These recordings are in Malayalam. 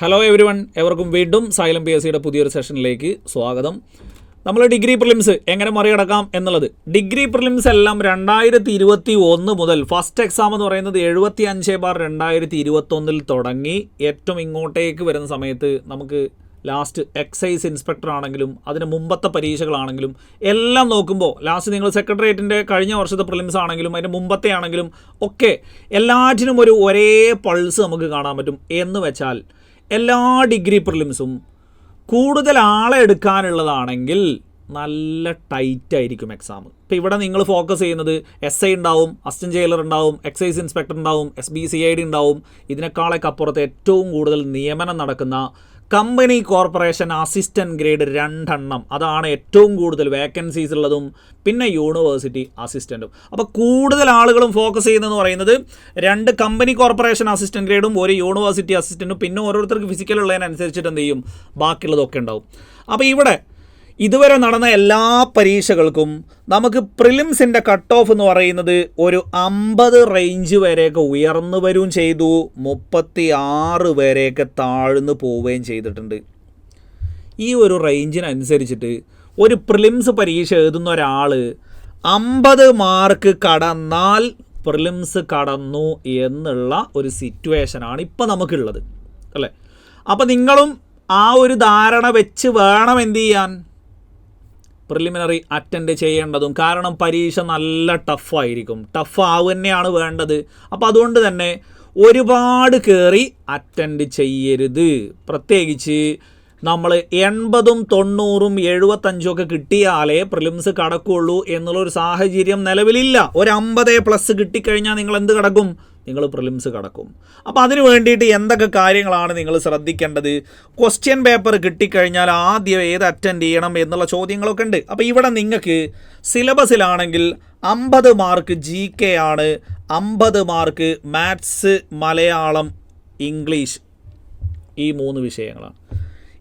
ഹലോ എവരി വൺ, എവർക്കും വീണ്ടും സൈലം പി എസ് സിയുടെ പുതിയൊരു സെഷനിലേക്ക് സ്വാഗതം. നമ്മൾ ഡിഗ്രി പ്രിലിംസ് എങ്ങനെ മറികടക്കാം എന്നുള്ളത്. ഡിഗ്രി പ്രിലിംസ് എല്ലാം 2021 മുതൽ ഫസ്റ്റ് എക്സാം എന്ന് പറയുന്നത് 75/2021 തുടങ്ങി ഏറ്റവും ഇങ്ങോട്ടേക്ക് വരുന്ന സമയത്ത് നമുക്ക് ലാസ്റ്റ് എക്സൈസ് ഇൻസ്പെക്ടർ ആണെങ്കിലും അതിന് മുമ്പത്തെ പരീക്ഷകളാണെങ്കിലും എല്ലാം നോക്കുമ്പോൾ ലാസ്റ്റ് നിങ്ങൾ സെക്രട്ടേറിയറ്റിൻ്റെ കഴിഞ്ഞ വർഷത്തെ പ്രിലിംസ് ആണെങ്കിലും അതിൻ്റെ മുമ്പത്തെ ആണെങ്കിലും ഒക്കെ എല്ലാറ്റിനും ഒരേ പൾസ് നമുക്ക് കാണാൻ പറ്റും. എന്ന് വെച്ചാൽ എല്ലാ ഡിഗ്രി പ്രിലിംസും കൂടുതൽ ആളെ എടുക്കാനുള്ളതാണെങ്കിൽ നല്ല ടൈറ്റ് ആയിരിക്കും എക്സാം. ഇപ്പോൾ ഇവിടെ നിങ്ങൾ ഫോക്കസ് ചെയ്യുന്നത് SI ഉണ്ടാവും, അസിസ്റ്റന്റ് ജയിലർ ഉണ്ടാവും, എക്സൈസ് ഇൻസ്പെക്ടർ ഉണ്ടാവും, SBCID ഉണ്ടാവും. ഇതിനേക്കാളൊക്കെ അപ്പുറത്ത് ഏറ്റവും കൂടുതൽ നിയമനം നടക്കുന്ന കമ്പനി കോർപ്പറേഷൻ അസിസ്റ്റൻറ്റ് ഗ്രേഡ് 2 അതാണ് ഏറ്റവും കൂടുതൽ വേക്കൻസീസ് ഉള്ളതും. പിന്നെ യൂണിവേഴ്സിറ്റി അസിസ്റ്റൻറ്റും. അപ്പോൾ കൂടുതൽ ആളുകളും ഫോക്കസ് ചെയ്യുന്നതെന്ന് പറയുന്നത് 2 കമ്പനി കോർപ്പറേഷൻ അസിസ്റ്റൻറ്റ് ഗ്രേഡും 1 യൂണിവേഴ്സിറ്റി അസിസ്റ്റൻറ്റും. പിന്നെ ഓരോരുത്തർക്ക് ഫിസിക്കൽ ഉള്ളതിനനുസരിച്ചിട്ട് എന്ത് ചെയ്യും, ബാക്കിയുള്ളതൊക്കെ ഉണ്ടാവും. അപ്പോൾ ഇവിടെ ഇതുവരെ നടന്ന എല്ലാ പരീക്ഷകൾക്കും നമുക്ക് പ്രിലിംസിൻ്റെ കട്ട് ഓഫ് എന്ന് പറയുന്നത് ഒരു 50 റേഞ്ച് വരെയൊക്കെ ഉയർന്നു വരും ചെയ്തു, 36 വരെയൊക്കെ താഴ്ന്നു പോവുകയും ചെയ്തിട്ടുണ്ട്. ഈ ഒരു റേഞ്ചിനനുസരിച്ചിട്ട് ഒരു പ്രിലിംസ് പരീക്ഷ എഴുതുന്ന ഒരാൾ 50 മാർക്ക് കടന്നാൽ പ്രിലിംസ് കടന്നു എന്നുള്ള ഒരു സിറ്റുവേഷനാണ് ഇപ്പോൾ നമുക്കുള്ളത്, അല്ലേ? അപ്പോൾ നിങ്ങളും ആ ഒരു ധാരണ വെച്ച് വേണം എന്ത് ചെയ്യാൻ, പ്രിലിമിനറി അറ്റൻഡ് ചെയ്യേണ്ടതും. കാരണം പരീക്ഷ നല്ല ടഫായിരിക്കും, ടഫ് ആവുകയാണ് വേണ്ടത്. അപ്പോൾ അതുകൊണ്ട് തന്നെ ഒരുപാട് കയറി അറ്റൻഡ് ചെയ്യരുത്. പ്രത്യേകിച്ച് നമ്മൾ 80, 90, 75 ഒക്കെ കിട്ടിയാലേ പ്രിലിംസ് കടക്കുള്ളൂ എന്നുള്ളൊരു സാഹചര്യം നിലവിലില്ല. ഒരു 50+ കിട്ടിക്കഴിഞ്ഞാൽ നിങ്ങൾ എന്ത് കടക്കും, നിങ്ങൾ പ്രിലിംസ് കടക്കും. അപ്പോൾ അതിന് വേണ്ടിയിട്ട് എന്തൊക്കെ കാര്യങ്ങളാണ് നിങ്ങൾ ശ്രദ്ധിക്കേണ്ടത്? ക്വസ്റ്റ്യൻ പേപ്പർ കിട്ടിക്കഴിഞ്ഞാൽ ആദ്യം ഏത് അറ്റൻഡ് ചെയ്യണം എന്നുള്ള ചോദ്യങ്ങളൊക്കെ ഉണ്ട്. അപ്പോൾ ഇവിടെ നിങ്ങൾക്ക് സിലബസിലാണെങ്കിൽ 50 മാർക്ക് GK ആണ്, 50 മാർക്ക് മാത്സ്, മലയാളം, ഇംഗ്ലീഷ്, ഈ 3 വിഷയങ്ങളാണ്.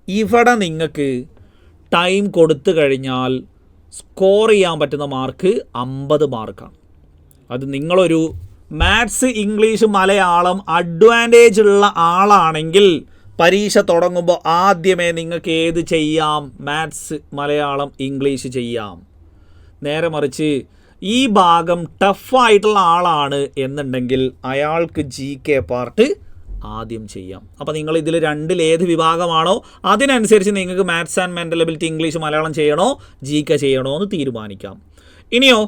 ഇവിടെ നിങ്ങൾക്ക് ടൈം കൊടുത്തു കഴിഞ്ഞാൽ സ്കോർ ചെയ്യാൻ പറ്റുന്ന മാർക്ക് 50 മാർക്കാണ്. അത് നിങ്ങളൊരു മാത്സ്, ഇംഗ്ലീഷ്, മലയാളം അഡ്വാൻറ്റേജ് ഉള്ള ആളാണെങ്കിൽ പരീക്ഷ തുടങ്ങുമ്പോൾ ആദ്യമേ നിങ്ങൾക്ക് ഏത് ചെയ്യാം, മാത്സ്, മലയാളം, ഇംഗ്ലീഷ് ചെയ്യാം. നേരെ മറിച്ച് ഈ ഭാഗം ടഫായിട്ടുള്ള ആളാണ് എന്നുണ്ടെങ്കിൽ അയാൾക്ക് GK പാർട്ട് ആദ്യം ചെയ്യാം. അപ്പോൾ നിങ്ങൾ ഇതിൽ രണ്ടിൽ ഏത് വിഭാഗമാണോ അതിനനുസരിച്ച് നിങ്ങൾക്ക് maths and mental ability, English, Malayalam ചെയ്യണോ GK ചെയ്യണോ എന്ന് തീരുമാനിക്കാം. ഇനിയോ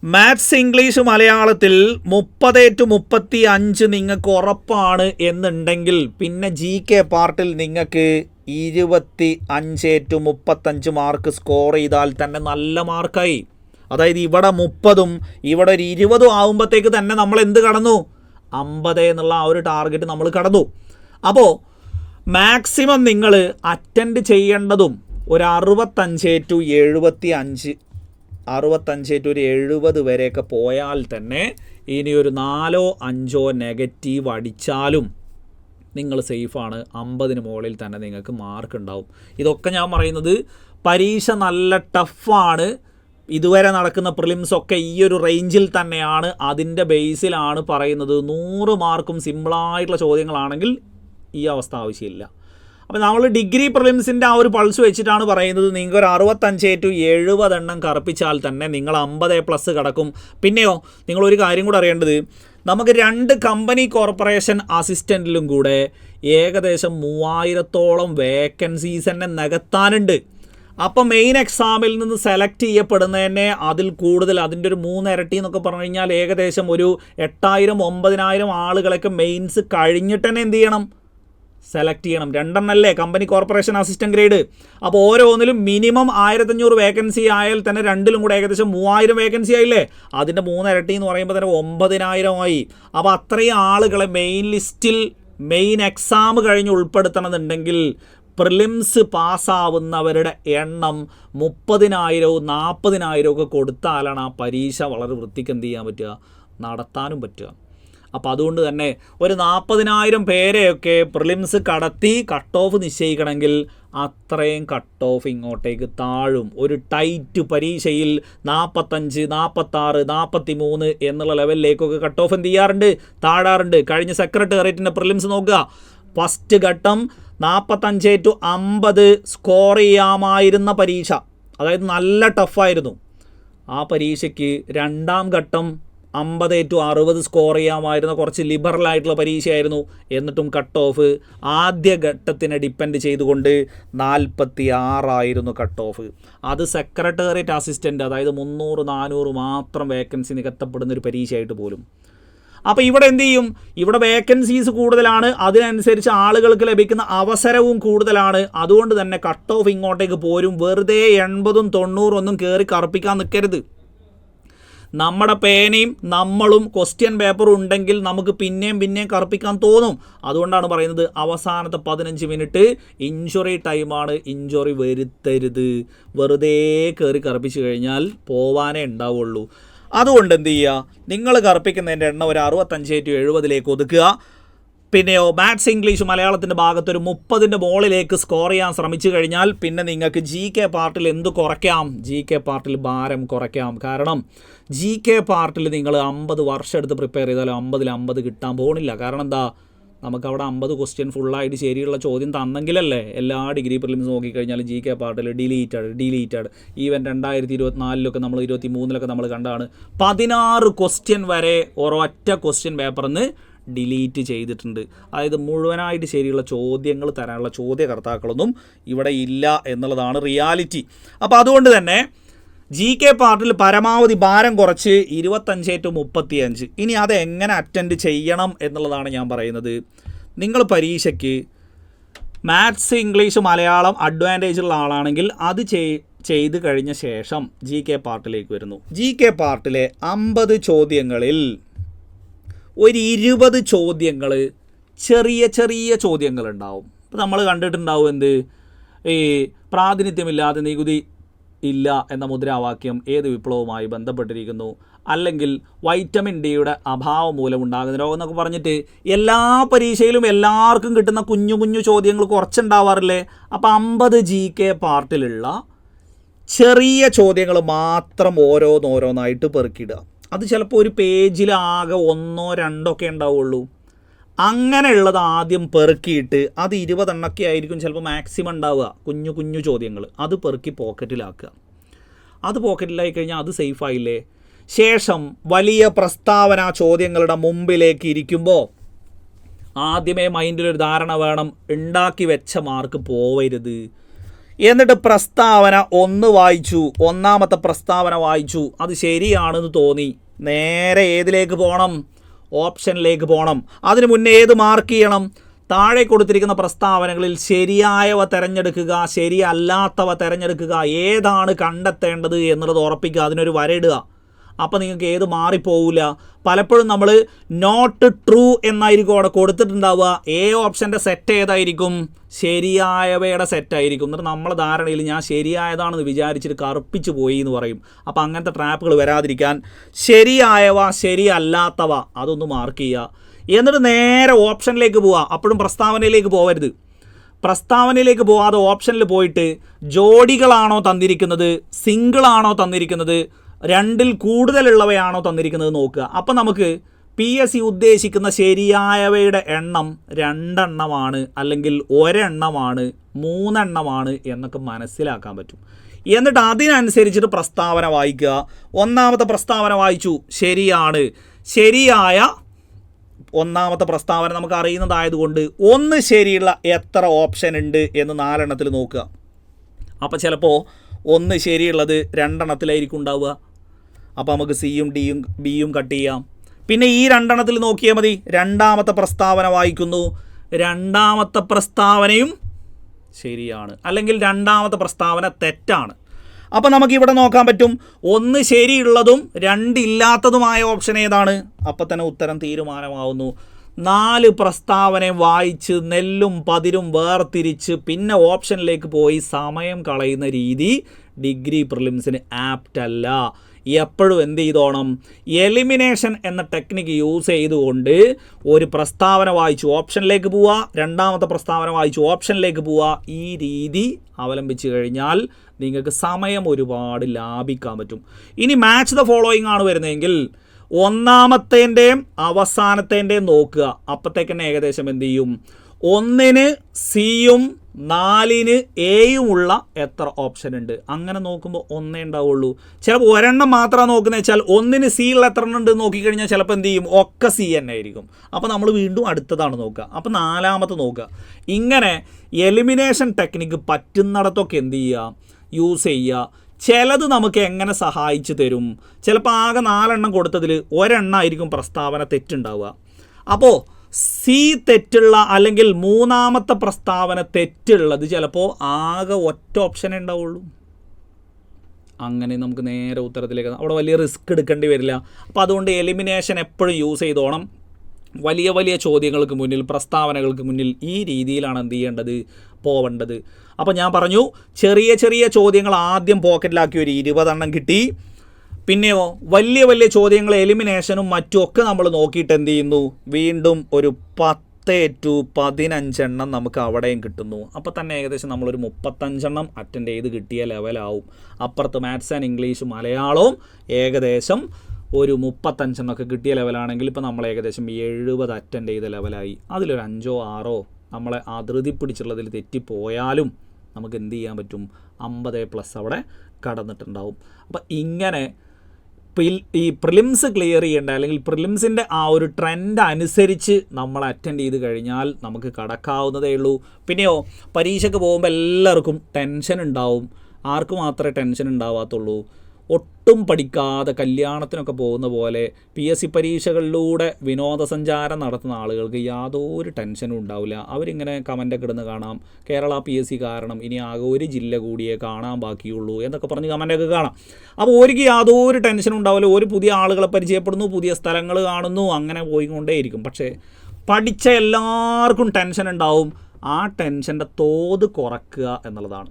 മാത്സ്, ഇംഗ്ലീഷ്, മലയാളത്തിൽ 30-35 നിങ്ങൾക്ക് ഉറപ്പാണ് എന്നുണ്ടെങ്കിൽ പിന്നെ GK പാർട്ടിൽ നിങ്ങൾക്ക് 25-35 മാർക്ക് സ്കോർ ചെയ്താൽ തന്നെ നല്ല മാർക്കായി. അതായത് ഇവിടെ 30ഉം ഇവിടെ ഒരു 20ഉം ആകുമ്പോഴത്തേക്ക് തന്നെ നമ്മൾ എന്ത് കടന്നു, 50 എന്നുള്ള ആ ഒരു ടാർഗറ്റ് നമ്മൾ കടന്നു. അപ്പോൾ മാക്സിമം നിങ്ങൾ അറ്റൻഡ് ചെയ്യേണ്ടതും ഒരു 65-75, 65-70 വരെയൊക്കെ പോയാൽ തന്നെ ഇനി ഒരു 4-5 നെഗറ്റീവ് അടിച്ചാലും നിങ്ങൾ സേഫാണ്. 50 മുകളിൽ തന്നെ നിങ്ങൾക്ക് മാർക്ക് ഉണ്ടാവും. ഇതൊക്കെ ഞാൻ പറയുന്നത് പരീക്ഷ നല്ല ടഫാണ്. ഇതുവരെ നടക്കുന്ന പ്രിലിംസൊക്കെ ഈ ഒരു റേഞ്ചിൽ തന്നെയാണ്, അതിൻ്റെ ബേസിലാണ് പറയുന്നത്. 100 മാർക്കും സിമ്പിളായിട്ടുള്ള ചോദ്യങ്ങളാണെങ്കിൽ ഈ അവസ്ഥ ആവശ്യമില്ല. അപ്പോൾ നമ്മൾ ഡിഗ്രി പ്രിലിംസിൻ്റെ ആ ഒരു പൾസ് വെച്ചിട്ടാണ് പറയുന്നത്. നിങ്ങൾക്ക് ഒരു 65-70 എണ്ണം കറപ്പിച്ചാൽ തന്നെ നിങ്ങൾ 50+ കടക്കും. പിന്നെയോ നിങ്ങളൊരു കാര്യം കൂടെ അറിയേണ്ടത്, നമുക്ക് 2 കമ്പനി കോർപ്പറേഷൻ അസിസ്റ്റൻറ്റിലും കൂടെ ഏകദേശം 3000-ഓളം വേക്കൻസീസ് തന്നെ നികത്താനുണ്ട്. അപ്പോൾ മെയിൻ എക്സാമിൽ നിന്ന് സെലക്ട് ചെയ്യപ്പെടുന്നതന്നെ അതിൽ കൂടുതൽ, അതിൻ്റെ ഒരു 3 ഇരട്ടി എന്നൊക്കെ പറഞ്ഞു കഴിഞ്ഞാൽ ഏകദേശം ഒരു 8000-9000 ആളുകളൊക്കെ മെയിൻസ് കഴിഞ്ഞിട്ട് തന്നെ എന്ത് ചെയ്യണം, സെലക്ട് ചെയ്യണം. 2 കമ്പനി കോർപ്പറേഷൻ അസിസ്റ്റൻറ്റ് ഗ്രേഡ്. അപ്പോൾ ഓരോന്നിലും മിനിമം 1500 വേക്കൻസി ആയാൽ തന്നെ 2ലും കൂടെ ഏകദേശം 3000 വേക്കൻസി ആയില്ലേ. അതിൻ്റെ 3 ഇരട്ടി എന്ന് പറയുമ്പോൾ തന്നെ 9000 ആയി. അപ്പോൾ അത്രയും ആളുകളെ മെയിൻ ലിസ്റ്റിൽ മെയിൻ എക്സാം കഴിഞ്ഞ് ഉൾപ്പെടുത്തണമെന്നുണ്ടെങ്കിൽ പ്രിലിംസ് പാസ്സാവുന്നവരുടെ എണ്ണം 30,000-40,000 ഒക്കെ കൊടുത്താലാണ് ആ പരീക്ഷ വളരെ വൃത്തിക്ക് എന്ത് ചെയ്യാൻ പറ്റുക, നടത്താനും പറ്റുക. അപ്പോൾ അതുകൊണ്ട് തന്നെ ഒരു 40,000 പേരെയൊക്കെ പ്രിലിംസ് കടത്തി കട്ട് ഓഫ് നിശ്ചയിക്കണമെങ്കിൽ അത്രയും കട്ട് ഓഫ് ഇങ്ങോട്ടേക്ക് താഴും. ഒരു ടൈറ്റ് പരീക്ഷയിൽ 45, 46, 43 എന്നുള്ള ലെവലിലേക്കൊക്കെ കട്ട് ഓഫ് എന്ത് ചെയ്യാറുണ്ട്, താഴാറുണ്ട്. കഴിഞ്ഞ സെക്രട്ടേറിയറ്റിൻ്റെ പ്രിലിംസ് നോക്കുക, ഫസ്റ്റ് ഘട്ടം 45-50 സ്കോർ ചെയ്യാമായിരുന്ന പരീക്ഷ, അതായത് നല്ല ടഫായിരുന്നു. ആ പരീക്ഷയ്ക്ക് രണ്ടാം ഘട്ടം 50-60 സ്കോർ ചെയ്യാമായിരുന്ന കുറച്ച് ലിബറലായിട്ടുള്ള പരീക്ഷയായിരുന്നു. എന്നിട്ടും കട്ട് ഓഫ് ആദ്യ ഘട്ടത്തിനെ ഡിപ്പെൻഡ് ചെയ്തുകൊണ്ട് 46 കട്ട് ഓഫ്. അത് സെക്രട്ടേറിയറ്റ് അസിസ്റ്റൻ്റ്, അതായത് 300-400 മാത്രം വേക്കൻസി നികത്തപ്പെടുന്നൊരു പരീക്ഷയായിട്ട് പോലും. അപ്പോൾ ഇവിടെ എന്ത് ചെയ്യും? ഇവിടെ വേക്കൻസീസ് കൂടുതലാണ്, അതിനനുസരിച്ച് ആളുകൾക്ക് ലഭിക്കുന്ന അവസരവും കൂടുതലാണ്. അതുകൊണ്ട് തന്നെ കട്ട് ഓഫ് ഇങ്ങോട്ടേക്ക് പോരും. വെറുതെ 80-90 ഒന്നും കയറി കറുപ്പിക്കാൻ നിൽക്കരുത്. നമ്മുടെ പേനയും നമ്മളും ക്വസ്റ്റ്യൻ പേപ്പറും ഉണ്ടെങ്കിൽ നമുക്ക് പിന്നെയും കറുപ്പിക്കാൻ തോന്നും. അതുകൊണ്ടാണ് പറയുന്നത് അവസാനത്തെ 15 മിനിറ്റ് ഇഞ്ചുറി ടൈമാണ്. ഇഞ്ചുറി വരുത്തരുത്. വെറുതെ കയറി കറുപ്പിച്ച് കഴിഞ്ഞാൽ പോവാനേ ഉണ്ടാവുള്ളൂ. അതുകൊണ്ട് എന്ത് ചെയ്യുക? നിങ്ങൾ കറുപ്പിക്കുന്നതിൻ്റെ എണ്ണം ഒരു 65-70 ഒതുക്കുക. പിന്നെയോ മാത്സ്, ഇംഗ്ലീഷ്, മലയാളത്തിൻ്റെ ഭാഗത്തൊരു 30 മുകളിലേക്ക് സ്കോർ ചെയ്യാൻ ശ്രമിച്ചു കഴിഞ്ഞാൽ പിന്നെ നിങ്ങൾക്ക് GK പാർട്ടിൽ എന്ത് കുറയ്ക്കാം? GK പാർട്ടിൽ ഭാരം കുറയ്ക്കാം. കാരണം GK പാർട്ടിൽ നിങ്ങൾ 50 വർഷം എടുത്ത് പ്രിപ്പയർ ചെയ്താലും 50-50 കിട്ടാൻ പോകുന്നില്ല. കാരണം എന്താ? നമുക്കവിടെ 50 ക്വസ്റ്റ്യൻ ഫുള്ളായിട്ട് ശരിയുള്ള ചോദ്യം തന്നെങ്കിലല്ലേ എല്ലാ ഡിഗ്രി പ്രിലിംസ് നോക്കിക്കഴിഞ്ഞാൽ GK പാർട്ടിൽ ഡിലീറ്റഡ്. ഈവൻ 2024 നമ്മൾ 23 നമ്മൾ കണ്ടാണ് 16 ക്വസ്റ്റ്യൻ വരെ ഒരൊറ്റ ക്വസ്റ്റ്യൻ പേപ്പറിൽ നിന്ന് ഡിലീറ്റ് ചെയ്തിട്ടുണ്ട്. അതായത് മുഴുവനായിട്ട് ശരിയുള്ള ചോദ്യങ്ങൾ തരാനുള്ള ചോദ്യകർത്താക്കളൊന്നും ഇവിടെ ഇല്ല എന്നുള്ളതാണ് റിയാലിറ്റി. അപ്പോൾ അതുകൊണ്ട് തന്നെ GK പാർട്ടിൽ പരമാവധി ഭാരം കുറച്ച് 25-35. ഇനി അത് എങ്ങനെ അറ്റൻഡ് ചെയ്യണം എന്നുള്ളതാണ് ഞാൻ പറയുന്നത്. നിങ്ങൾ പരീക്ഷയ്ക്ക് മാത്സ്, ഇംഗ്ലീഷ്, മലയാളം അഡ്വാൻറ്റേജുള്ള ആളാണെങ്കിൽ അത് ചെയ്ത് കഴിഞ്ഞ ശേഷം GK പാർട്ടിലേക്ക് വരുന്നു. GK പാർട്ടിലെ 50 ചോദ്യങ്ങളിൽ ഒരു 20 ചോദ്യങ്ങൾ ചെറിയ ചോദ്യങ്ങളുണ്ടാവും. ഇപ്പോൾ നമ്മൾ കണ്ടിട്ടുണ്ടാവും എന്ത്, ഈ പ്രാതിനിധ്യമില്ലാതെ നികുതി ഇല്ല എന്ന മുദ്രാവാക്യം ഏത് വിപ്ലവവുമായി ബന്ധപ്പെട്ടിരിക്കുന്നു, അല്ലെങ്കിൽ വൈറ്റമിൻ ഡിയുടെ അഭാവം മൂലം ഉണ്ടാകുന്ന രോഗം എന്നൊക്കെ പറഞ്ഞിട്ട് എല്ലാ പരീക്ഷയിലും എല്ലാവർക്കും കിട്ടുന്ന കുഞ്ഞു ചോദ്യങ്ങൾ കുറച്ചുണ്ടാവാറില്ലേ? അപ്പോൾ 50 GK പാർട്ടിലുള്ള ചെറിയ ചോദ്യങ്ങൾ മാത്രം ഓരോന്നായിട്ട് പെറുക്കിയിടുക. അത് ചിലപ്പോൾ ഒരു പേജിൽ ആകെ 1-2 ഒക്കെ ഉണ്ടാവുള്ളൂ. അങ്ങനെയുള്ളത് ആദ്യം പെറുക്കിയിട്ട് അത് 20 എണ്ണൊക്കെ ആയിരിക്കും ചിലപ്പോൾ മാക്സിമം ഉണ്ടാവുക. കുഞ്ഞു ചോദ്യങ്ങൾ അത് പെറുക്കി പോക്കറ്റിലാക്കുക. അത് പോക്കറ്റിലായി കഴിഞ്ഞാൽ അത് സേഫായില്ലേ? ശേഷം വലിയ പ്രസ്താവന ചോദ്യങ്ങളുടെ മുമ്പിലേക്ക് ഇരിക്കുമ്പോൾ ആദ്യമേ മൈൻഡിലൊരു ധാരണ വേണം, ഉണ്ടാക്കി വെച്ച മാർക്ക് പോവരുത്. എന്നിട്ട് പ്രസ്താവന ഒന്ന് വായിച്ചു, ഒന്നാമത്തെ പ്രസ്താവന വായിച്ചു, അത് ശരിയാണെന്ന് തോന്നി, നേരെ ഏതിലേക്ക് പോകണം? ഓപ്ഷനിലേക്ക് പോകണം. അതിന് മുന്നേ ഏത് മാർക്ക് ചെയ്യണം? താഴെ കൊടുത്തിരിക്കുന്ന പ്രസ്താവനകളിൽ ശരിയായവ തിരഞ്ഞെടുക്കുക, ശരിയല്ലാത്തവ തിരഞ്ഞെടുക്കുക. ഏതാണ് കണ്ടെത്തേണ്ടത് എന്നുള്ളത് ഉറപ്പിക്കുക, അതിനൊരു വരയിടുക. അപ്പോൾ നിങ്ങൾക്ക് ഏത് മാറിപ്പോവില്ല. പലപ്പോഴും നമ്മൾ നോട്ട് ട്രൂ എന്നായിരിക്കും അവിടെ കൊടുത്തിട്ടുണ്ടാവുക. ഓപ്ഷൻ്റെ സെറ്റ് ഏതായിരിക്കും? ശരിയായവയുടെ സെറ്റായിരിക്കും. എന്നിട്ട് നമ്മളെ ധാരണയിൽ ഞാൻ ശരിയായതാണെന്ന് വിചാരിച്ചിട്ട് കറുപ്പിച്ച് പോയി എന്ന് പറയും. അപ്പോൾ അങ്ങനത്തെ ട്രാപ്പുകൾ വരാതിരിക്കാൻ ശരിയായവ, ശരിയല്ലാത്തവ അതൊന്ന് മാർക്ക് ചെയ്യുക. എന്നിട്ട് നേരെ ഓപ്ഷനിലേക്ക് പോവുക. അപ്പോഴും പ്രസ്താവനയിലേക്ക് പോകരുത്. പ്രസ്താവനയിലേക്ക് പോകാതെ ഓപ്ഷനിൽ പോയിട്ട് ജോഡികളാണോ തന്നിരിക്കുന്നത്, സിംഗിളാണോ തന്നിരിക്കുന്നത്, 2ൽ കൂടുതലുള്ളവയാണോ തന്നിരിക്കുന്നത് നോക്കുക. അപ്പം നമുക്ക് PSC ഉദ്ദേശിക്കുന്ന ശരിയായവയുടെ എണ്ണം 2 എണ്ണമാണ്, അല്ലെങ്കിൽ 1 എണ്ണമാണ്, 3 എണ്ണമാണ് എന്നൊക്കെ മനസ്സിലാക്കാൻ പറ്റും. എന്നിട്ട് അതിനനുസരിച്ചിട്ട് പ്രസ്താവന വായിക്കുക. ഒന്നാമത്തെ പ്രസ്താവന വായിച്ചു, ശരിയാണ്. ശരിയായ ഒന്നാമത്തെ പ്രസ്താവന നമുക്ക് അറിയുന്നതായതുകൊണ്ട് ഒന്ന് ശരിയുള്ള എത്ര ഓപ്ഷൻ ഉണ്ട് എന്ന് 4 എണ്ണത്തിൽ നോക്കുക. അപ്പോൾ ചിലപ്പോൾ ഒന്ന് ശരിയുള്ളത് 2 എണ്ണത്തിലായിരിക്കും ഉണ്ടാവുക. അപ്പോൾ നമുക്ക് സിയും ഡിയും ബിയും കട്ട് ചെയ്യാം. പിന്നെ ഈ 2 എണ്ണത്തിൽ നോക്കിയാൽ മതി. രണ്ടാമത്തെ പ്രസ്താവന വായിക്കുന്നു, രണ്ടാമത്തെ പ്രസ്താവനയും ശരിയാണ്, അല്ലെങ്കിൽ രണ്ടാമത്തെ പ്രസ്താവന തെറ്റാണ്. അപ്പോൾ നമുക്കിവിടെ നോക്കാൻ പറ്റും, ഒന്ന് ശരിയുള്ളതും 2 ഇല്ലാത്തതുമായ ഓപ്ഷൻ ഏതാണ്? അപ്പോൾ തന്നെ ഉത്തരം തീരുമാനമാവുന്നു. 4 പ്രസ്താവനയും വായിച്ച് നെല്ലും പതിരും വേർതിരിച്ച് പിന്നെ ഓപ്ഷനിലേക്ക് പോയി സമയം കളയുന്ന രീതി ഡിഗ്രി പ്രിലിംസിന് ആപ്റ്റ് അല്ല. എപ്പോഴും എന്ത് ചെയ്തോണം? എലിമിനേഷൻ എന്ന ടെക്നിക്ക് യൂസ് ചെയ്തുകൊണ്ട് ഒരു പ്രസ്താവന വായിച്ചു ഓപ്ഷനിലേക്ക് പോവുക, രണ്ടാമത്തെ പ്രസ്താവന വായിച്ചു ഓപ്ഷനിലേക്ക് പോവുക. ഈ രീതി അവലംബിച്ച് കഴിഞ്ഞാൽ നിങ്ങൾക്ക് സമയം ഒരുപാട് ലാഭിക്കാൻ പറ്റും. ഇനി മാച്ച് ദ ഫോളോയിങ് ആണ് വരുന്നതെങ്കിൽ ഒന്നാമത്തേൻ്റെയും അവസാനത്തേൻ്റെയും നോക്കുക. അപ്പോഴത്തേക്ക് തന്നെ ഏകദേശം എന്ത് ചെയ്യും? 1-ന് സിയും 4-ന് എയുമുള്ള എത്ര ഓപ്ഷൻ ഉണ്ട്? അങ്ങനെ നോക്കുമ്പോൾ 1 ഉണ്ടാവുള്ളൂ. ചിലപ്പോൾ ഒരെണ്ണം മാത്രമാണ് നോക്കുന്നത് വെച്ചാൽ 1-ന് സി ഉള്ള എത്ര എണ്ണം ഉണ്ട് നോക്കിക്കഴിഞ്ഞാൽ ചിലപ്പോൾ എന്ത് ചെയ്യും, ഒക്കെ സി തന്നെ ആയിരിക്കും. അപ്പോൾ നമ്മൾ വീണ്ടും അടുത്തതാണ് നോക്കുക. അപ്പോൾ 4-മത്തെ നോക്കുക. ഇങ്ങനെ എലിമിനേഷൻ ടെക്നിക്ക് പറ്റുന്നിടത്തൊക്കെ എന്ത് ചെയ്യുക, യൂസ് ചെയ്യുക. ചിലത് നമുക്ക് എങ്ങനെ സഹായിച്ചു തരും? ചിലപ്പോൾ ആകെ 4 എണ്ണം കൊടുത്തതിൽ ഒരെണ്ണമായിരിക്കും പ്രസ്താവന തെറ്റുണ്ടാവുക. അപ്പോൾ സി തെറ്റുള്ള അല്ലെങ്കിൽ 3-മത്തെ പ്രസ്താവന തെറ്റുള്ളത് ചിലപ്പോൾ ആകെ ഒറ്റ ഓപ്ഷനേ ഉണ്ടാവുള്ളൂ. അങ്ങനെ നമുക്ക് നേരെ ഉത്തരത്തിലേക്ക് അവിടെ വലിയ റിസ്ക് എടുക്കേണ്ടി വരില്ല. അപ്പോൾ അതുകൊണ്ട് എലിമിനേഷൻ എപ്പോഴും യൂസ് ചെയ്തോണം. വലിയ വലിയ ചോദ്യങ്ങൾക്ക് മുന്നിൽ, പ്രസ്താവനകൾക്ക് മുന്നിൽ ഈ രീതിയിലാണ് എന്ത് ചെയ്യേണ്ടത്, പോവേണ്ടത്. അപ്പോൾ ഞാൻ പറഞ്ഞു, ചെറിയ ചെറിയ ചോദ്യങ്ങൾ ആദ്യം പോക്കറ്റിലാക്കി ഒരു 20 എണ്ണം കിട്ടി. പിന്നെയോ വലിയ വലിയ ചോദ്യങ്ങൾ എലിമിനേഷനും മറ്റുമൊക്കെ നമ്മൾ നോക്കിയിട്ട് എന്ത് ചെയ്യുന്നു, വീണ്ടും ഒരു 10 to 15 എണ്ണം നമുക്ക് അവിടെയും കിട്ടുന്നു. അപ്പോൾ തന്നെ ഏകദേശം നമ്മളൊരു 35 എണ്ണം അറ്റൻഡ് ചെയ്ത് കിട്ടിയ ലെവലാവും. അപ്പുറത്ത് മാത്സ് ആൻഡ് ഇംഗ്ലീഷ് മലയാളവും ഏകദേശം ഒരു 35 എണ്ണമൊക്കെ കിട്ടിയ ലെവലാണെങ്കിൽ ഇപ്പോൾ നമ്മൾ ഏകദേശം 70 അറ്റൻഡ് ചെയ്ത ലെവലായി. അതിലൊരു 5 or 6 നമ്മളെ ധൃതി പിടിച്ചുള്ളതിൽ തെറ്റിപ്പോയാലും നമുക്ക് എന്ത് ചെയ്യാൻ പറ്റും, 50+ അവിടെ കടന്നിട്ടുണ്ടാവും. അപ്പോൾ ഇങ്ങനെ ഈ പ്രിലിംസ് ക്ലിയർ ചെയ്യേണ്ട അല്ലെങ്കിൽ പ്രിലിംസിൻ്റെ ആ ഒരു ട്രെൻഡ് അനുസരിച്ച് നമ്മൾ അറ്റൻഡ് ചെയ്ത് കഴിഞ്ഞാൽ നമുക്ക് കടക്കാവുന്നതേ ഉള്ളൂ. പിന്നെയോ പരീക്ഷയ്ക്ക് പോകുമ്പോൾ എല്ലാവർക്കും ടെൻഷൻ ഉണ്ടാവും. ആർക്ക് മാത്രമേ ടെൻഷൻ ഉണ്ടാവാത്തുള്ളൂ? ഒട്ടും പഠിക്കാതെ കല്യാണത്തിനൊക്കെ പോകുന്ന പോലെ PSC പരീക്ഷകളിലൂടെ വിനോദസഞ്ചാരം നടത്തുന്ന ആളുകൾക്ക് യാതൊരു ടെൻഷനും ഉണ്ടാവില്ല. അവരിങ്ങനെ കമൻ്റൊക്കെ ഇടുന്ന് കാണാം, കേരള PSC കാരണം ഇനി ആകെ ഒരു ജില്ല കൂടിയേ കാണാൻ ബാക്കിയുള്ളൂ എന്നൊക്കെ പറഞ്ഞ് കമൻ്റൊക്കെ കാണാം. അപ്പോൾ ഒരിക്കൽ യാതൊരു ടെൻഷനും ഉണ്ടാവില്ല. ഒരു പുതിയ ആളുകളെ പരിചയപ്പെടുന്നു, പുതിയ സ്ഥലങ്ങൾ കാണുന്നു, അങ്ങനെ പോയിക്കൊണ്ടേയിരിക്കും. പക്ഷേ പഠിച്ച എല്ലാവർക്കും ടെൻഷൻ ഉണ്ടാവും. ആ ടെൻഷൻ്റെ തോത് കുറയ്ക്കുക എന്നുള്ളതാണ്.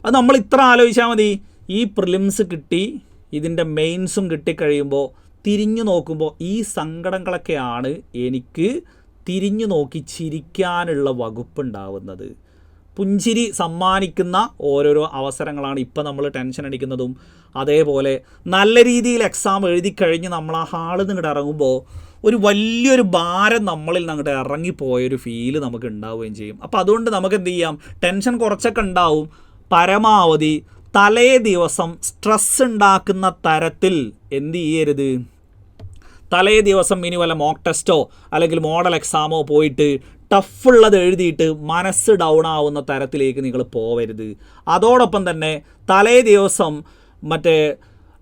അത് നമ്മൾ ഇത്ര ആലോചിച്ചാൽ മതി. ഈ പ്രിലിംസ് കിട്ടി, ഇതിൻ്റെ മെയിൻസും കിട്ടിക്കഴിയുമ്പോൾ തിരിഞ്ഞു നോക്കുമ്പോൾ ഈ സങ്കടങ്ങളൊക്കെയാണ് എനിക്ക് തിരിഞ്ഞു നോക്കി ചിരിക്കാനുള്ള വകുപ്പുണ്ടാവുന്നത്. പുഞ്ചിരി സമ്മാനിക്കുന്ന ഓരോരോ അവസരങ്ങളാണ് ഇപ്പം നമ്മൾ ടെൻഷൻ അടിക്കുന്നതും. അതേപോലെ നല്ല രീതിയിൽ എക്സാം എഴുതി കഴിഞ്ഞ് നമ്മൾ ആ ഹാളിൽ നിന്ന് ഇങ്ങോട്ട് ഇറങ്ങുമ്പോൾ ഒരു വലിയൊരു ഭാരം നമ്മളിൽ നിന്ന് അങ്ങോട്ട് ഇറങ്ങിപ്പോയൊരു ഫീല് നമുക്ക് ഉണ്ടാവുകയും ചെയ്യും. അപ്പോൾ അതുകൊണ്ട് നമുക്ക് എന്ത് ചെയ്യാം, ടെൻഷൻ കുറച്ചൊക്കെ ഉണ്ടാവും. പരമാവധി തലേ ദിവസം സ്ട്രെസ് ഉണ്ടാക്കുന്ന തരത്തിൽ എന്ത് ചെയ്യരുത്, തലേ ദിവസം ഇനി വല്ല മോക്ക് ടെസ്റ്റോ അല്ലെങ്കിൽ മോഡൽ എക്സാമോ പോയിട്ട് ടഫുള്ളത് എഴുതിയിട്ട് മനസ്സ് ഡൗൺ ആവുന്ന തരത്തിലേക്ക് നിങ്ങൾ പോവരുത്. അതോടൊപ്പം തന്നെ തലേ ദിവസം മറ്റേ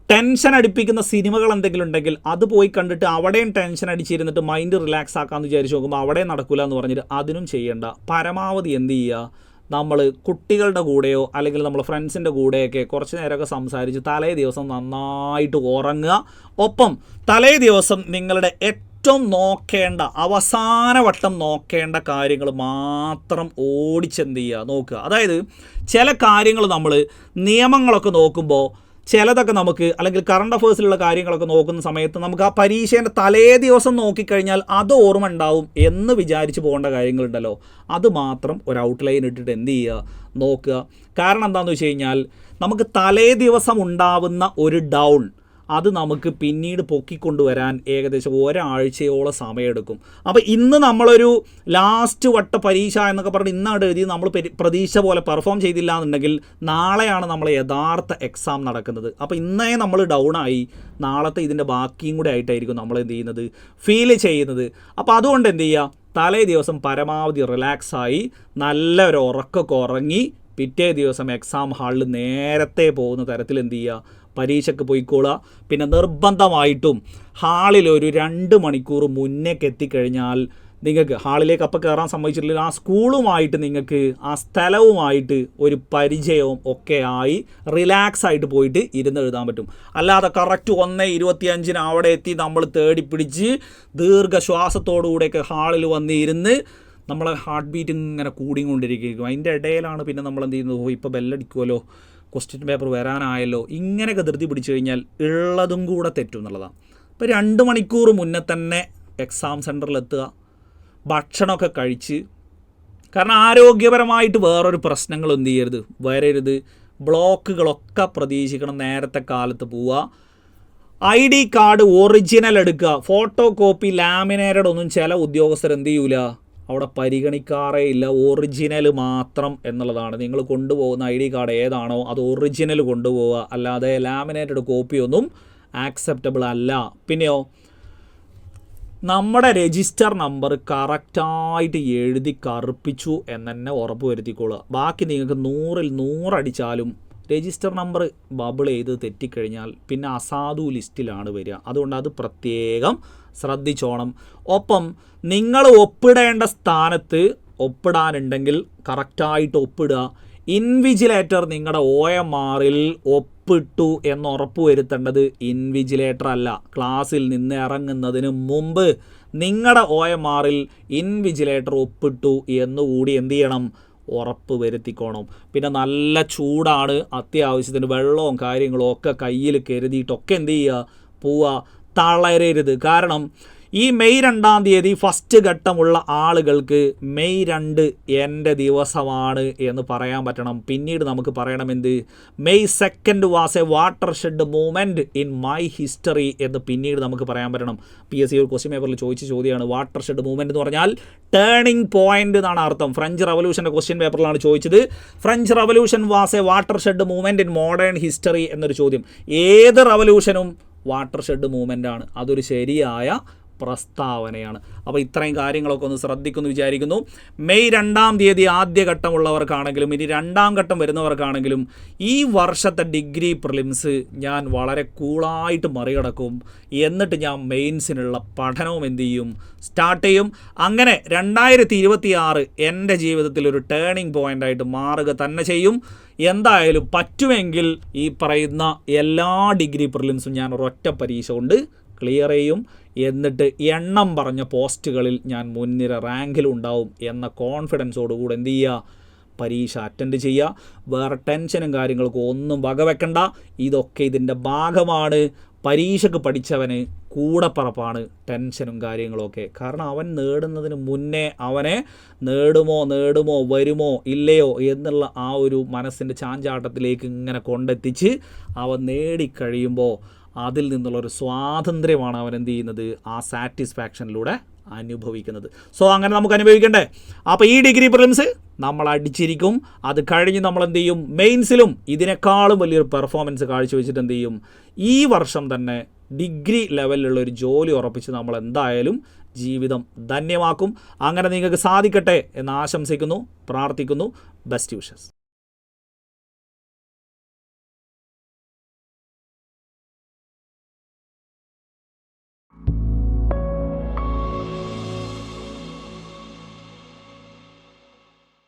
ടെൻഷൻ അടിപ്പിക്കുന്ന സിനിമകൾ എന്തെങ്കിലും ഉണ്ടെങ്കിൽ അത് പോയി കണ്ടിട്ട് അവിടെയും ടെൻഷൻ അടിച്ചിരുന്നിട്ട് മൈൻഡ് റിലാക്സ് ആക്കാമെന്ന് വിചാരിച്ച് നോക്കുമ്പോൾ അവിടെ നടക്കില്ല എന്ന് പറഞ്ഞിട്ട് അതിനും ചെയ്യേണ്ട. പരമാവധി എന്ത് ചെയ്യുക, നമ്മൾ കുട്ടികളുടെ കൂടെയോ അല്ലെങ്കിൽ നമ്മൾ ഫ്രണ്ട്സിൻ്റെ കൂടെയൊക്കെ കുറച്ച് നേരമൊക്കെ സംസാരിച്ച് തലേ ദിവസം നന്നായിട്ട് ഉറങ്ങുക. ഒപ്പം തലേ ദിവസം നിങ്ങളുടെ ഏറ്റവും നോക്കേണ്ട, അവസാന വട്ടം നോക്കേണ്ട കാര്യങ്ങൾ മാത്രം ഓടിച്ചെന്ത് ചെയ്യുക, നോക്കുക. അതായത് ചില കാര്യങ്ങൾ നമ്മൾ നിയമങ്ങളൊക്കെ നോക്കുമ്പോൾ ചിലതൊക്കെ നമുക്ക് അല്ലെങ്കിൽ കറണ്ട് അഫേഴ്സിലുള്ള കാര്യങ്ങളൊക്കെ നോക്കുന്ന സമയത്ത് നമുക്ക് ആ പരീക്ഷേൻ്റെ തലേ ദിവസം നോക്കിക്കഴിഞ്ഞാൽ അത് ഓർമ്മ ഉണ്ടാവും എന്ന് വിചാരിച്ച് പോകേണ്ട കാര്യങ്ങളുണ്ടല്ലോ, അത് മാത്രം ഒരു ഔട്ട്ലൈൻ ഇട്ടിട്ട് എന്ത് ചെയ്യുക, നോക്കുക. കാരണം എന്താണെന്ന് വെച്ച് കഴിഞ്ഞാൽ നമുക്ക് തലേ ദിവസം ഉണ്ടാവുന്ന ഒരു ഡൗൺ അത് നമുക്ക് പിന്നീട് പൊക്കിക്കൊണ്ടുവരാൻ ഏകദേശം ഒരാഴ്ചയോളം സമയമെടുക്കും. അപ്പോൾ ഇന്ന് നമ്മളൊരു ലാസ്റ്റ് വട്ട പരീക്ഷ എന്നൊക്കെ പറഞ്ഞ് ഇന്നാണ് എഴുതി നമ്മൾ പ്രതീക്ഷ പോലെ പെർഫോം ചെയ്തില്ല എന്നുണ്ടെങ്കിൽ നാളെയാണ് നമ്മൾ യഥാർത്ഥ എക്സാം നടക്കുന്നത്. അപ്പോൾ ഇന്നേ നമ്മൾ ഡൗണായി, നാളത്തെ ഇതിൻ്റെ ബാക്കിയും കൂടെ ആയിട്ടായിരിക്കും നമ്മൾ എന്ത് ചെയ്യുന്നത്, ഫീൽ ചെയ്യുന്നത്. അപ്പോൾ അതുകൊണ്ട് എന്ത് ചെയ്യുക, തലേ ദിവസം പരമാവധി റിലാക്സായി നല്ലൊരു ഉറക്കമൊക്കെ ഉറങ്ങി പിറ്റേ ദിവസം എക്സാം ഹാളിൽ നേരത്തെ പോകുന്ന തരത്തിൽ എന്ത് ചെയ്യുക, പരീക്ഷയ്ക്ക് പോയിക്കോളുക. പിന്നെ നിർബന്ധമായിട്ടും ഹാളിൽ ഒരു 2 മണിക്കൂർ മുന്നേക്ക് എത്തിക്കഴിഞ്ഞാൽ നിങ്ങൾക്ക് ഹാളിലേക്ക് അപ്പം കയറാൻ സമ്മതിച്ചിട്ടില്ല, ആ സ്കൂളുമായിട്ട് നിങ്ങൾക്ക് ആ സ്ഥലവുമായിട്ട് ഒരു പരിചയവും ഒക്കെ ആയി റിലാക്സ് ആയിട്ട് പോയിട്ട് ഇരുന്ന് എഴുതാൻ പറ്റും. അല്ലാതെ കറക്റ്റ് 1:25 അവിടെ എത്തി നമ്മൾ തേടി പിടിച്ച് ദീർഘശ്വാസത്തോടുകൂടെയൊക്കെ ഹാളിൽ വന്ന് ഇരുന്ന് നമ്മളെ ഹാർട്ട് ബീറ്റ് ഇങ്ങനെ കൂടിക്കൊണ്ടിരിക്കും. അതിൻ്റെ ഇടയിലാണ് പിന്നെ നമ്മൾ എന്ത് ചെയ്യുന്നത്, ഇപ്പോൾ ബെല്ലടിക്കുമല്ലോ, ക്വസ്റ്റ്യൻ പേപ്പർ വരാനായല്ലോ, ഇങ്ങനെയൊക്കെ ധൃതി പിടിച്ചു കഴിഞ്ഞാൽ ഉള്ളതും കൂടെ തെറ്റും എന്നുള്ളതാണ്. ഇപ്പോൾ 2 മണിക്കൂർ മുന്നേ തന്നെ എക്സാം സെൻറ്ററിലെത്തുക, ഭക്ഷണമൊക്കെ കഴിച്ച്, കാരണം ആരോഗ്യപരമായിട്ട് വേറൊരു പ്രശ്നങ്ങൾ എന്ത് ചെയ്യരുത്, വരരുത്. ബ്ലോക്കുകളൊക്കെ പ്രതീക്ഷിക്കണം, നേരത്തെ കാലത്ത് പോവുക. ID കാർഡ് ഒറിജിനൽ എടുക്കുക, ഫോട്ടോ കോപ്പി ലാമിനേറ്റഡ് ഒന്നും ചില ഉദ്യോഗസ്ഥർ എന്ത് ചെയ്യൂല, അവിടെ പരിഗണിക്കാറേ ഇല്ല, ഒറിജിനൽ മാത്രം എന്നുള്ളതാണ്. നിങ്ങൾ കൊണ്ടുപോകുന്ന ID കാർഡ് ഏതാണോ അത് ഒറിജിനൽ കൊണ്ടുപോവുക, അല്ലാതെ ലാമിനേറ്റഡ് കോപ്പിയൊന്നും ആക്സെപ്റ്റബിൾ അല്ല. പിന്നെയോ നമ്മുടെ രജിസ്റ്റർ നമ്പർ കറക്റ്റായിട്ട് എഴുതി കറുപ്പിച്ചു എന്ന് തന്നെ ഉറപ്പ് വരുത്തിക്കൊള്ളുക. ബാക്കി നിങ്ങൾക്ക് 100ൽ 100 അടിച്ചാലും രജിസ്റ്റർ നമ്പർ ബബിൾ ചെയ്ത് തെറ്റിക്കഴിഞ്ഞാൽ പിന്നെ അസാധു ലിസ്റ്റിലാണ് വരിക. അതുകൊണ്ട് അത് പ്രത്യേകം ശ്രദ്ധിച്ചോണം. ഒപ്പം നിങ്ങൾ ഒപ്പിടേണ്ട സ്ഥാനത്ത് ഒപ്പിടാനുണ്ടെങ്കിൽ കറക്റ്റായിട്ട് ഒപ്പിടുക. ഇൻവിജിലേറ്റർ നിങ്ങളുടെ OMRൽ ഒപ്പിട്ടു എന്ന് ഉറപ്പ് വരുത്തേണ്ടത് ഇൻവിജിലേറ്റർ അല്ല. ക്ലാസ്സിൽ നിന്ന് ഇറങ്ങുന്നതിന് മുമ്പ് നിങ്ങളുടെ OMRൽ ഇൻവിജിലേറ്റർ ഒപ്പിട്ടു എന്നുകൂടി എന്ത് ചെയ്യണം, ഉറപ്പ് വരുത്തിക്കോണം. പിന്നെ നല്ല ചൂടാണ്, അത്യാവശ്യത്തിന് വെള്ളവും കാര്യങ്ങളും ഒക്കെ കയ്യിൽ കരുതിയിട്ടൊക്കെ എന്ത് ചെയ്യുക, പോവുക. തളരരുത്. കാരണം ഈ മെയ് 2-ാം തീയതി ഫസ്റ്റ് ഘട്ടമുള്ള ആളുകൾക്ക് മെയ് 2 എൻ്റെ ദിവസമാണ് എന്ന് പറയാൻ പറ്റണം. പിന്നീട് നമുക്ക് പറയണമെന്ത്, May 2 was a watershed moment in my history എന്ന് പിന്നീട് നമുക്ക് പറയാൻ പറ്റണം. PSC ഒരു ക്വസ്റ്റ്യൻ പേപ്പറിൽ ചോദിച്ച ചോദ്യമാണ്. വാട്ടർ ഷെഡ് മൂവ്മെൻറ്റ് എന്ന് പറഞ്ഞാൽ ടേണിംഗ് പോയിൻ്റ് എന്നാണ് അർത്ഥം. ഫ്രഞ്ച് റവല്യൂഷൻ്റെ ക്വസ്റ്റ്യൻ പേപ്പറിലാണ് ചോദിച്ചത്. French revolution was a watershed moment in modern history എന്നൊരു ചോദ്യം. ഏത് റവല്യൂഷനും വാട്ടർ ഷെഡ് മൂവ്മെൻ്റാണ്. അതൊരു ശരിയായ പ്രസ്താവനയാണ്. അപ്പോൾ ഇത്രയും കാര്യങ്ങളൊക്കെ ഒന്ന് ശ്രദ്ധിക്കുമെന്ന് വിചാരിക്കുന്നു. മെയ് 2-ാം തീയതി ആദ്യഘട്ടമുള്ളവർക്കാണെങ്കിലും ഇനി 2-ാം ഘട്ടം വരുന്നവർക്കാണെങ്കിലും ഈ വർഷത്തെ ഡിഗ്രി പ്രിലിംസ് ഞാൻ വളരെ കൂളായിട്ട് മറികടക്കും. എന്നിട്ട് ഞാൻ മെയിൻസിനുള്ള പഠനവും എന്ത് ചെയ്യും, സ്റ്റാർട്ട് ചെയ്യും. അങ്ങനെ 2026 എൻ്റെ ജീവിതത്തിൽ ഒരു ടേണിംഗ് പോയിൻ്റായിട്ട് മാറുക തന്നെ ചെയ്യും. എന്തായാലും പറ്റുമെങ്കിൽ ഈ പറയുന്ന എല്ലാ ഡിഗ്രി പ്രിലിംസും ഞാൻ ഒരൊറ്റ പരീക്ഷ കൊണ്ട് ക്ലിയർ ചെയ്യും. എന്നിട്ട് എണ്ണം പറഞ്ഞ പോസ്റ്റുകളിൽ ഞാൻ മുൻനിര റാങ്കിലുണ്ടാവും എന്ന കോൺഫിഡൻസോടുകൂടി എന്ത് ചെയ്യുക, പരീക്ഷ അറ്റൻഡ് ചെയ്യുക. വേറെ ടെൻഷനും കാര്യങ്ങൾക്കും ഒന്നും വകവെക്കണ്ട. ഇതൊക്കെ ഇതിൻ്റെ ഭാഗമാണ്. പരീക്ഷയ്ക്ക് പഠിച്ചവന് കൂടപ്പറപ്പാണ് ടെൻഷനും കാര്യങ്ങളൊക്കെ. കാരണം അവൻ നേടുന്നതിന് മുന്നേ അവനെ നേടുമോ വരുമോ ഇല്ലയോ എന്നുള്ള ആ ഒരു മനസ്സിൻ്റെ ചാഞ്ചാട്ടത്തിലേക്ക് ഇങ്ങനെ കൊണ്ടെത്തിച്ച് അവൻ നേടിക്കഴിയുമ്പോൾ അതിൽ നിന്നുള്ളൊരു സ്വാതന്ത്ര്യമാണ് അവൻ എന്ത് ചെയ്യുന്നത്, ആ സാറ്റിസ്ഫാക്ഷനിലൂടെ അനുഭവിക്കുന്നത്. സോ അങ്ങനെ നമുക്ക് അനുഭവിക്കണ്ടേ? അപ്പോൾ ഈ ഡിഗ്രി പ്രിലിംസ് നമ്മൾ അടിച്ചിരിക്കും. അത് കഴിഞ്ഞ് നമ്മൾ എന്ത് ചെയ്യും, മെയിൻസിലും ഇതിനേക്കാളും വലിയൊരു പെർഫോമൻസ് കാഴ്ചവെച്ചിട്ട് എന്ത് ചെയ്യും, ഈ വർഷം തന്നെ ഡിഗ്രി ലെവലിലുള്ള ഒരു ജോലി ഉറപ്പിച്ച് നമ്മൾ എന്തായാലും ജീവിതം ധന്യമാക്കും. അങ്ങനെ നിങ്ങൾക്ക് സാധിക്കട്ടെ എന്ന് ആശംസിക്കുന്നു, പ്രാർത്ഥിക്കുന്നു. Best wishes.